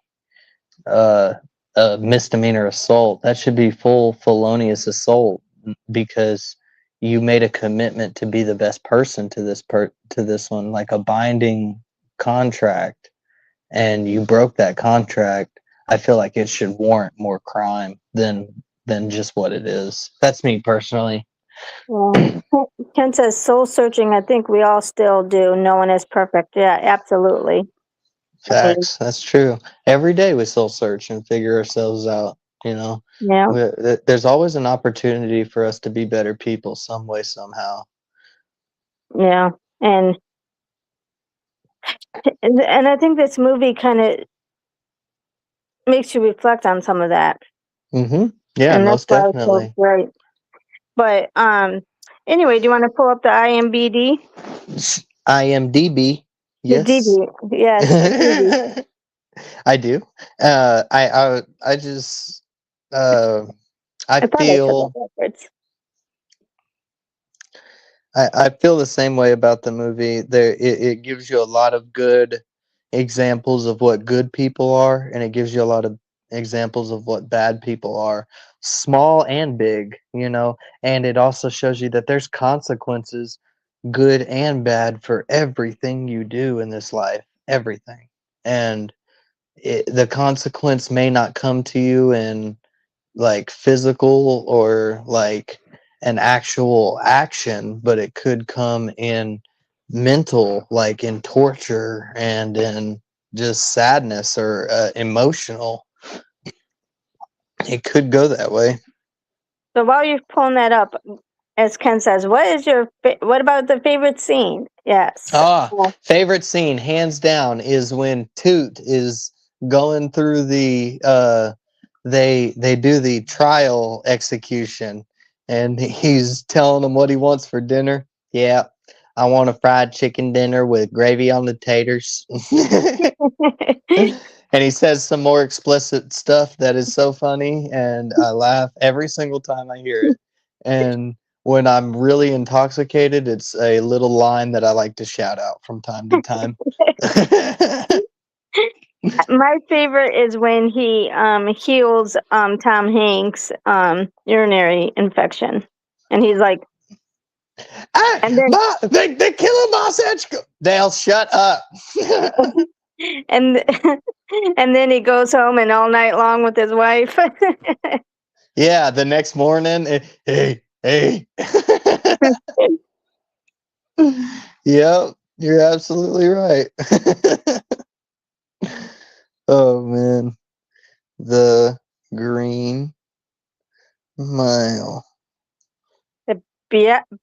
uh, a misdemeanor assault. That should be full felonious assault, because you made a commitment to be the best person to this one, like a binding contract, and you broke that contract. I feel like it should warrant more crime than just what it is. That's me personally. Yeah. Ken says soul searching. I think we all still do. No one is perfect. Yeah, absolutely. I mean, Facts. That's true. Every day we soul search and figure ourselves out. yeah, There's always an opportunity for us to be better people, some way, somehow. yeah, and I think this movie kind of makes you reflect on some of that, Yeah, and that's most why it's so definitely. great. But anyway, do you want to pull up the IMBD? IMDb. The Yes. DB, yes, the DB. I do. I just uh, I I thought I said that feel backwards. I feel the same way about the movie. It gives you a lot of good examples of what good people are, and it gives you a lot of examples of what bad people are, small and big, you know, and it also shows you that there's consequences, good and bad, for everything you do in this life, everything. And the consequence may not come to you in like physical or like an actual action, but it could come in mental, like in torture and in just sadness or emotional. It could go that way. So while you're pulling that up, as Ken says, what about the favorite scene? Yes. Ah, favorite scene, hands down, is when Toot is going through the they do the trial execution, and he's telling them what he wants for dinner. Yeah, I want a fried chicken dinner with gravy on the taters. And he says some more explicit stuff that is so funny, and I laugh every single time I hear it. And when I'm really intoxicated, it's a little line that I like to shout out from time to time. My favorite is when he heals Tom Hanks' urinary infection, and he's like, Hey, and then they're killing my Setchko. Dale, shut up. and and then he goes home and all night long with his wife. Yeah, the next morning, hey. Yep, you're absolutely right. Oh man, the Green Mile. The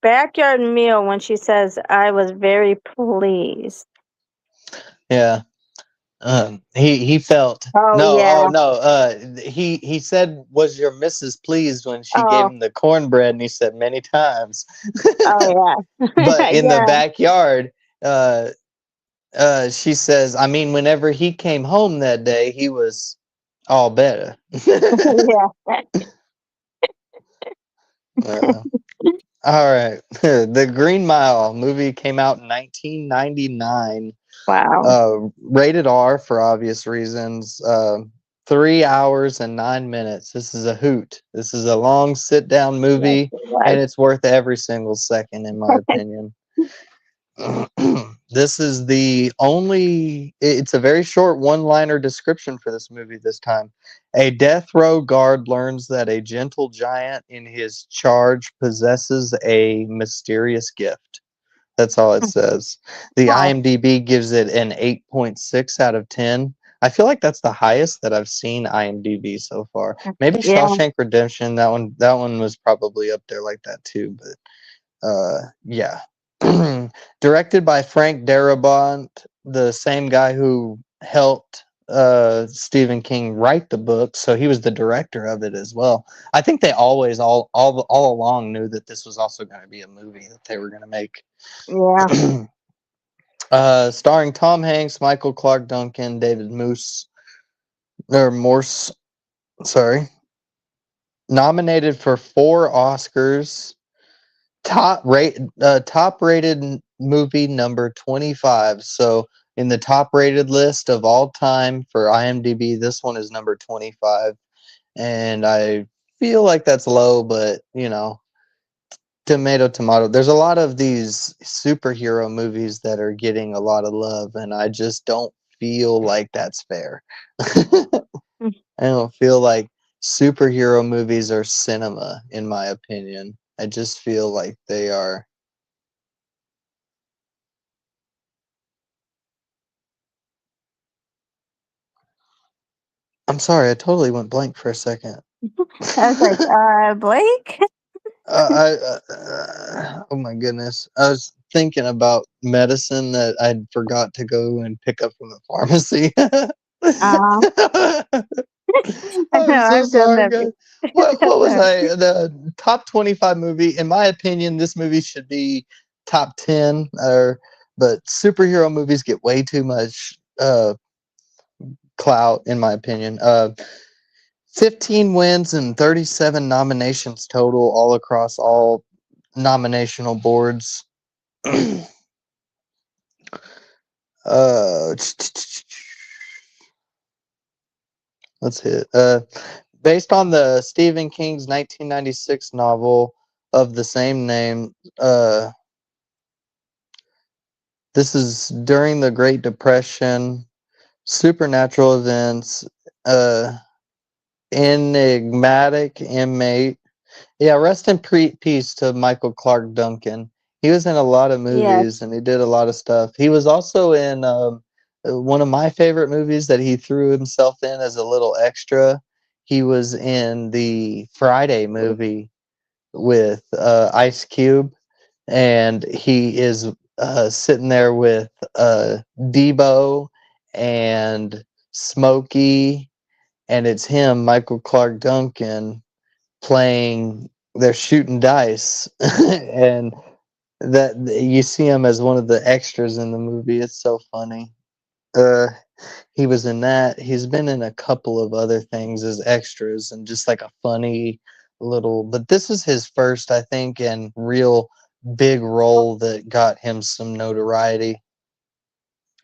backyard meal when she says, "I was very pleased." Yeah. He felt Oh no, yeah. oh no, he said, was your missus pleased when she gave Oh him the cornbread, and he said many times. oh yeah. But in the Yeah. backyard, uh she says, I mean, whenever he came home that day, he was all better. Yeah. uh, all right. The Green Mile movie came out in 1999. Wow. Rated R for obvious reasons. 3 hours and 9 minutes. This is a hoot. This is a long sit down Yes, movie, it and was. it's worth every single second, in my opinion. This is the only, it's a very short one liner description for this movie this time. A death row guard learns that a gentle giant in his charge possesses a mysterious gift. That's all it says. The Wow. IMDb gives it an 8.6 out of 10. I feel like that's the highest that I've seen IMDb so far. Maybe Yeah. Shawshank Redemption, that one was probably up there like that too, but yeah. Directed by Frank Darabont, the same guy who helped Stephen King write the book, so he was the director of it as well. I think they always all along knew that this was also going to be a movie that they were going to make. Yeah. Starring Tom Hanks, Michael Clark Duncan, David Morse, sorry. Nominated for 4 Oscars. Top rated movie number 25. So in the top rated list of all time for IMDb, this one is number 25. And I feel like that's low, but you know, tomato. There's a lot of these superhero movies that are getting a lot of love, and I just don't feel like that's fair. I don't feel like superhero movies are cinema, in my opinion. I just feel like they are. I'm sorry, I totally went blank for a second. I was like, Blake? Oh my goodness. I was thinking about medicine that I forgot to go and pick up from the pharmacy. Uh, I know, I'm so I've done sorry, that. guys. What was I? The top 25 movie? In my opinion, this movie should be top 10. But superhero movies get way too much clout, in my opinion. 15 wins and 37 nominations total, all across all nominational boards. Uh, let's hit. Based on the Stephen King's 1996 novel of the same name. This is during the Great Depression. Supernatural events. Uh, enigmatic inmate. Yeah, rest in peace to Michael Clark Duncan. He was in a lot of movies Yes. and he did a lot of stuff. He was also in one of my favorite movies that he threw himself in as a little extra. He was in the Friday movie with Ice Cube, and he is sitting there with Debo and Smokey, and it's him, Michael Clark Duncan, playing. They're shooting dice, and that you see him as one of the extras in the movie. It's so funny. Uh, he was in that. He's been in a couple of other things as extras and just like a funny little. But this is his first, I think, and real big role that got him some notoriety.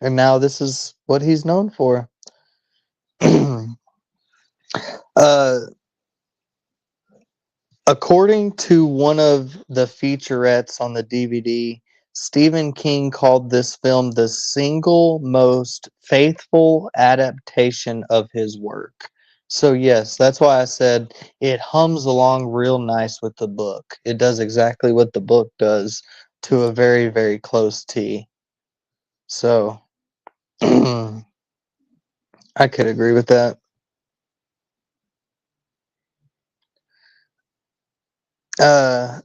And now this is what he's known for. uh, According to one of the featurettes on the DVD, Stephen King called this film the single most faithful adaptation of his work. So, yes, that's why I said it hums along real nice with the book. It does exactly what the book does to a very, very close T. So, I could agree with that.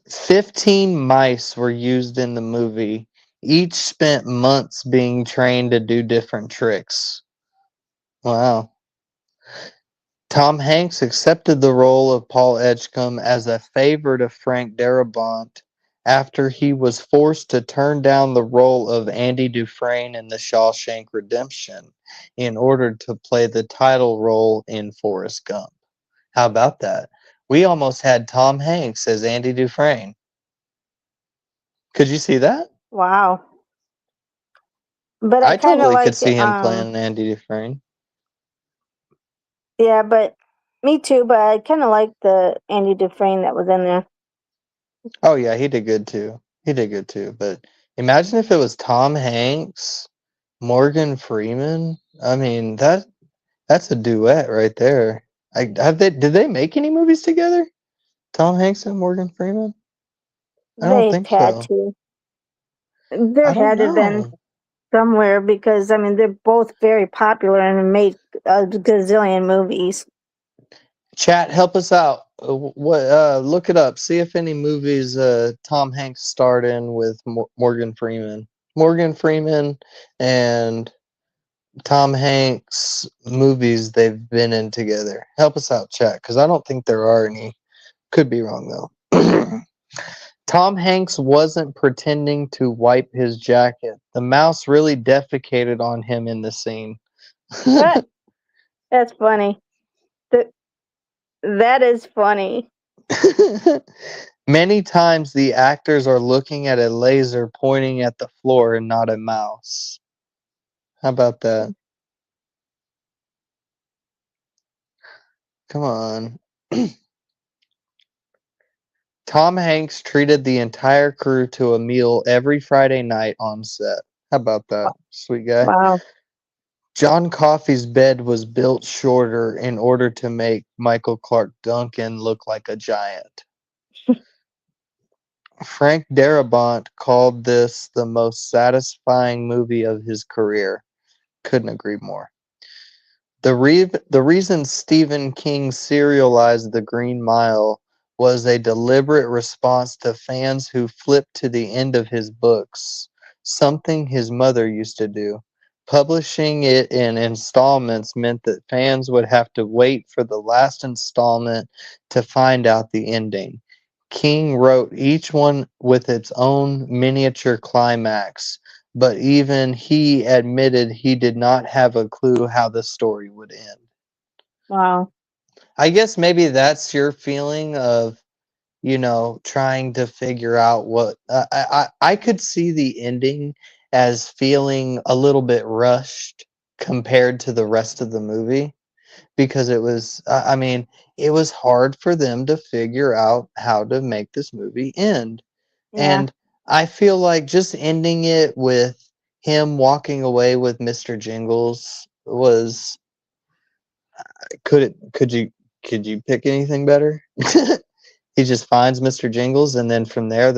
15 mice were used in the movie. Each spent months being trained to do different tricks. Wow. Tom Hanks accepted the role of Paul Edgecombe as a favor to Frank Darabont after he was forced to turn down the role of Andy Dufresne in The Shawshank Redemption in order to play the title role in Forrest Gump. How about that? We almost had Tom Hanks as Andy Dufresne. Could you see that? Wow. But I I kind of totally could like see him playing Andy Dufresne. yeah, but me too, but I kind of like the Andy Dufresne that was in there. Oh yeah, he did good too. He did good too. But imagine if it was Tom Hanks, Morgan Freeman. I mean that's a duet right there. Did they make any movies together? Tom Hanks and Morgan Freeman? I don't They think had so. to. There I don't had to have been know. somewhere because I mean they're both very popular and made a gazillion movies. Chat, help us out. What look it up. See if any movies Tom Hanks starred in with Morgan Freeman. Morgan Freeman and Tom Hanks movies they've been in together. Help us out, chat, because I don't think there are any. Could be wrong though. Tom Hanks wasn't pretending to wipe his jacket. The mouse really defecated on him in the scene. That's funny. Th- that is funny. Many times the actors are looking at a laser pointing at the floor and not a mouse. How about that? Come on. Tom Hanks treated the entire crew to a meal every Friday night on set. How about that? Sweet guy. Wow. John Coffey's bed was built shorter in order to make Michael Clark Duncan look like a giant. Frank Darabont called this the most satisfying movie of his career. Couldn't agree more. The reason Stephen King serialized The Green Mile was a deliberate response to fans who flipped to the end of his books, something his mother used to do. Publishing it in installments meant that fans would have to wait for the last installment to find out the ending. King wrote each one with its own miniature climax, but even he admitted he did not have a clue how the story would end. Wow. I guess maybe that's your feeling of, trying to figure out what I could see the ending as feeling a little bit rushed compared to the rest of the movie, because it was, I mean, it was hard for them to figure out how to make this movie end. Yeah. And I feel like just ending it with him walking away with Mr. Jingles was, could you pick anything better? He just finds Mr. Jingles, and then from there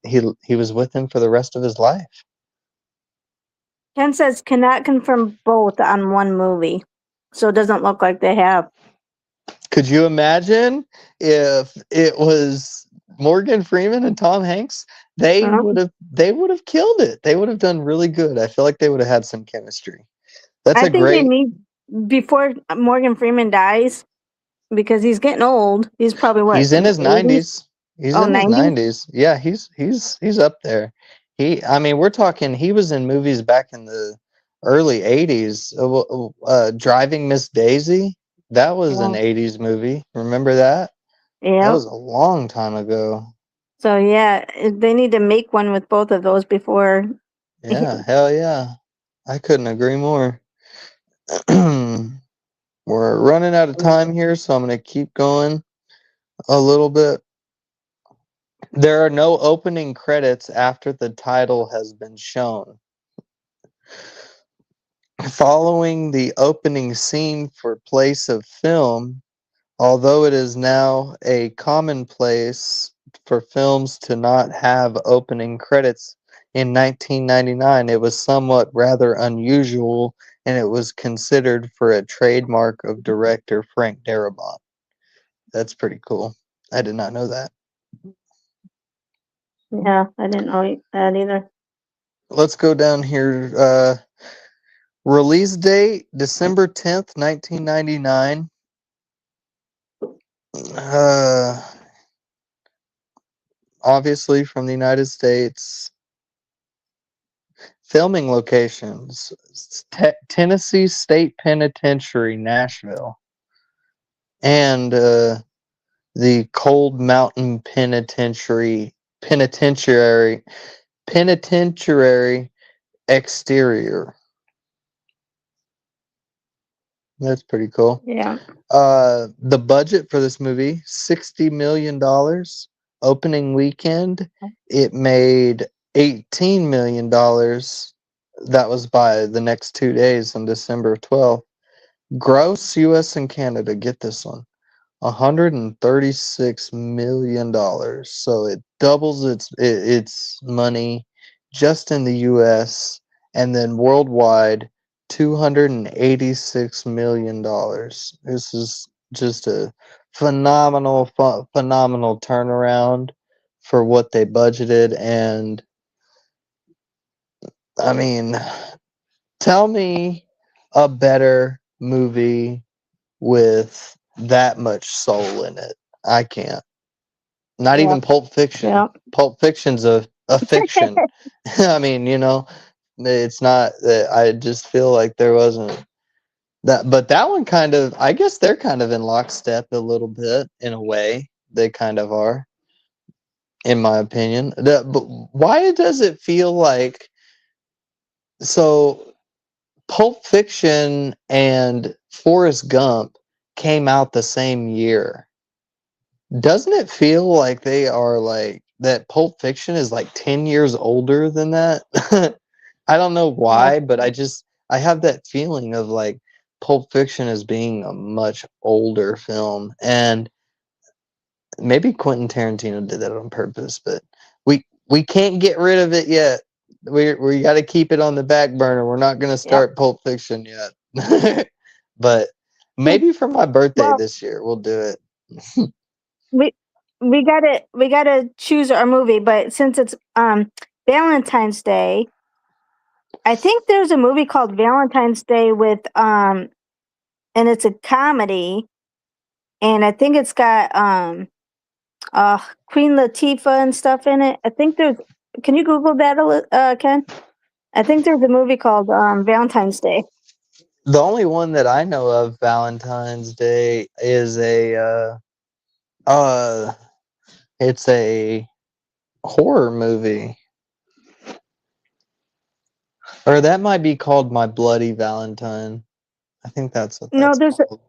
he was with him for the rest of his life. Ken says cannot confirm both on one movie, so it doesn't look like they have. Could you imagine if it was Morgan Freeman and Tom Hanks? They Uh-huh. would have killed it. They would have done really good. I feel like they would have had some chemistry. That's I a think they great. need before Morgan Freeman dies because he's getting old. He's probably what He's in his 80s? 90s. He's Oh, in his 90s? 90s. Yeah, he's up there. I mean, we're talking. He was in movies back in the early 80s. Driving Miss Daisy. That was an Yeah. 80s movie. Remember that? That Yeah. was a long time ago. So yeah, they need to make one with both of those before. Yeah, hell yeah. I couldn't agree more. We're running out of time here, so I'm going to keep going a little bit. There are no opening credits after the title has been shown. Following the opening scene for Place of Film, although it is now a commonplace for films to not have opening credits, in 1999 it was somewhat rather unusual, and it was considered for a trademark of director Frank Darabont. That's pretty cool. I did not know that. Yeah, I didn't know that either. Let's go down here. Release date December 10th, 1999. Uh, Obviously from the United States. Filming locations: Tennessee State Penitentiary, Nashville, and the Cold Mountain Penitentiary exterior. That's pretty cool. Yeah. The budget for this movie, $60 million. Opening weekend, it made $18 million. That was by the next 2 days on December 12th. Gross US and Canada, get this one, $136 million. So it doubles its money just in the US, and then worldwide $286 million. This is just a phenomenal turnaround for what they budgeted. And I mean, tell me a better movie with that much soul in it. I can't. Not Yeah. even Pulp Fiction. Yeah. Pulp Fiction's a fiction. I mean, it's not that. I just feel like there wasn't that, but that one kind of, I guess they're kind of in lockstep a little bit in a way. They kind of are, in my opinion. But why does it feel like so? Pulp Fiction and Forrest Gump came out the same year. Doesn't it feel like they are like that? Pulp Fiction is like 10 years older than that. I don't know Yeah. why, but I have that feeling of like Pulp Fiction as being a much older film, and maybe Quentin Tarantino did that on purpose, but we can't get rid of it yet. We got to keep it on the back burner. We're not going to Yep. start Pulp Fiction yet. But maybe for my birthday Well, this year we'll do it. we we gotta choose our movie, but since it's Valentine's Day, I think there's a movie called Valentine's Day with and it's a comedy, and I think it's got Queen Latifah and stuff in it. I think there's. Can you Google that, Ken? I think there's a movie called Valentine's Day. The only one that I know of Valentine's Day is uh it's a horror movie. Or that might be called My Bloody Valentine. I think that's what No, that's called.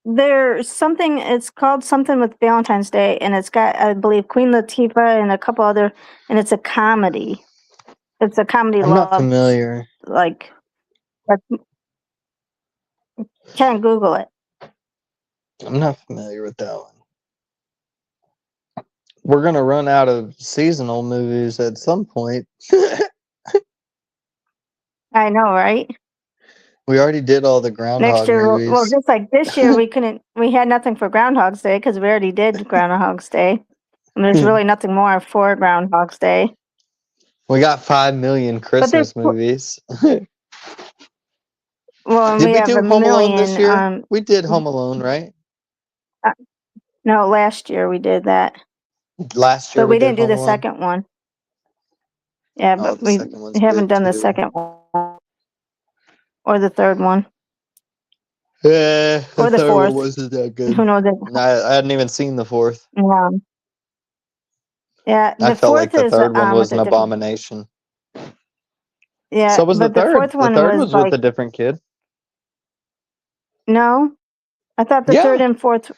there's something. It's called something with Valentine's Day, and it's got, I believe, Queen Latifah and a couple other, and it's a comedy. It's a comedy I'm not love, familiar. like. Can't Google it. I'm not familiar with that one. We're gonna run out of seasonal movies at some point. I know, right? We already did all the Groundhog Next year, well, movies. just like this year, we had nothing for Groundhog's Day because we already did Groundhog's Day. And there's really nothing more for Groundhog's Day. We got 5 million Christmas movies. Well, and Did we we have do a Home Alone this year? million. We did Home Alone, right? No, last year we did that, Last year but we did didn't do Home the Alone. second one. Yeah, Oh, but the we second one's haven't good done the too. second one or the third one. Yeah, Or the the third one fourth. wasn't that good. Who knows? I hadn't even seen the fourth. Yeah, I the felt like fourth the is third one was with an a different. abomination. Yeah, So was the but the third. fourth The one third was was with like, a different kid. no, I thought the third Yeah. and fourth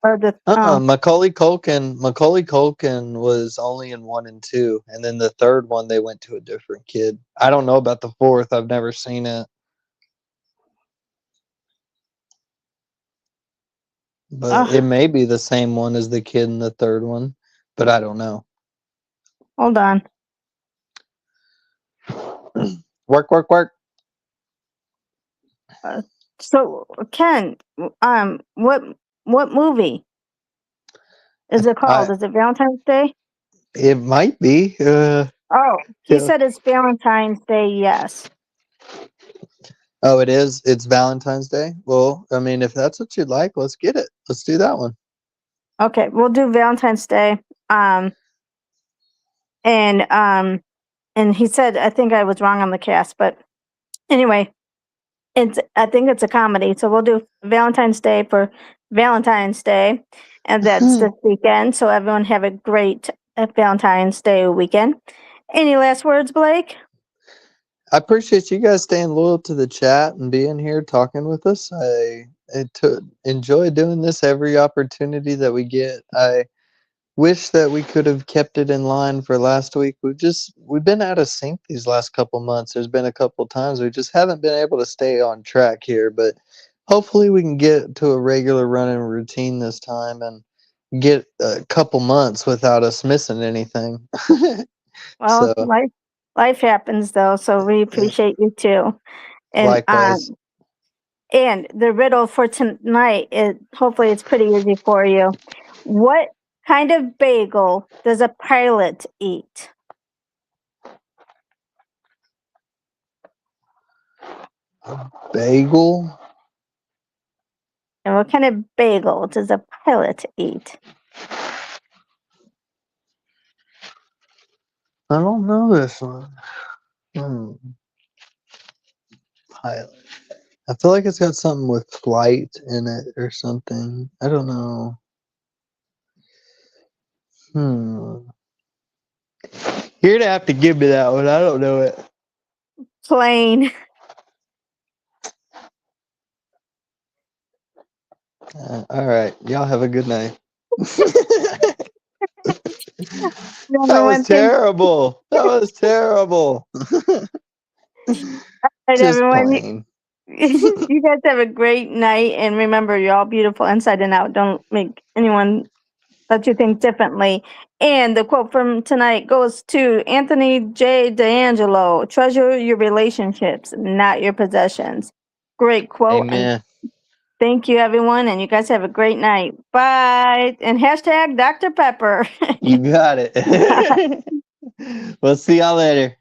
or the Macaulay Culkin was only in 1 and 2, and then the third one they went to a different kid. I don't know about the fourth. I've never seen it. But it may be the same one as the kid in the third one, but I don't know. Hold on. Work. So Ken, what movie is it called? Is it Valentine's Day? It might be. He said it's Valentine's Day. Yes. Oh, it is. It's Valentine's Day. Well, I mean, if that's what you'd like, let's get it. Let's do that one. Okay, we'll do Valentine's Day. And he said, I think I was wrong on the cast, but anyway, I think it's a comedy. So we'll do Valentine's Day for Valentine's Day, and that's this weekend. So everyone have a great Valentine's Day weekend. Any last words, Blake? I appreciate you guys staying loyal to the chat and being here talking with us. I enjoy doing this every opportunity that we get. I wish that we could have kept it in line for last week. We've been out of sync these last couple months. There's been a couple times we just haven't been able to stay on track here, but hopefully we can get to a regular running routine this time and get a couple months without us missing anything. Well, So, life happens though, so we appreciate you too. And likewise. and the riddle for tonight hopefully it's pretty easy for you. What kind of bagel does a pilot eat? Bagel? And what kind of bagel does a pilot eat? I don't know this one. Pilot. I feel like it's got something with flight in it or something. I don't know. You're gonna have to give me that one. I don't know it. Plane. All right. Y'all have a good night. That was terrible. That was terrible. Right, Just everyone. plain. You guys have a great night, and remember, you're all beautiful inside and out. Don't make anyone let you think differently. And the quote from tonight goes to Anthony J. D'Angelo: "Treasure your relationships, not your possessions." Great quote. Amen. And thank you, everyone, and you guys have a great night. Bye. And hashtag Dr. Pepper. You got it. We'll see y'all later.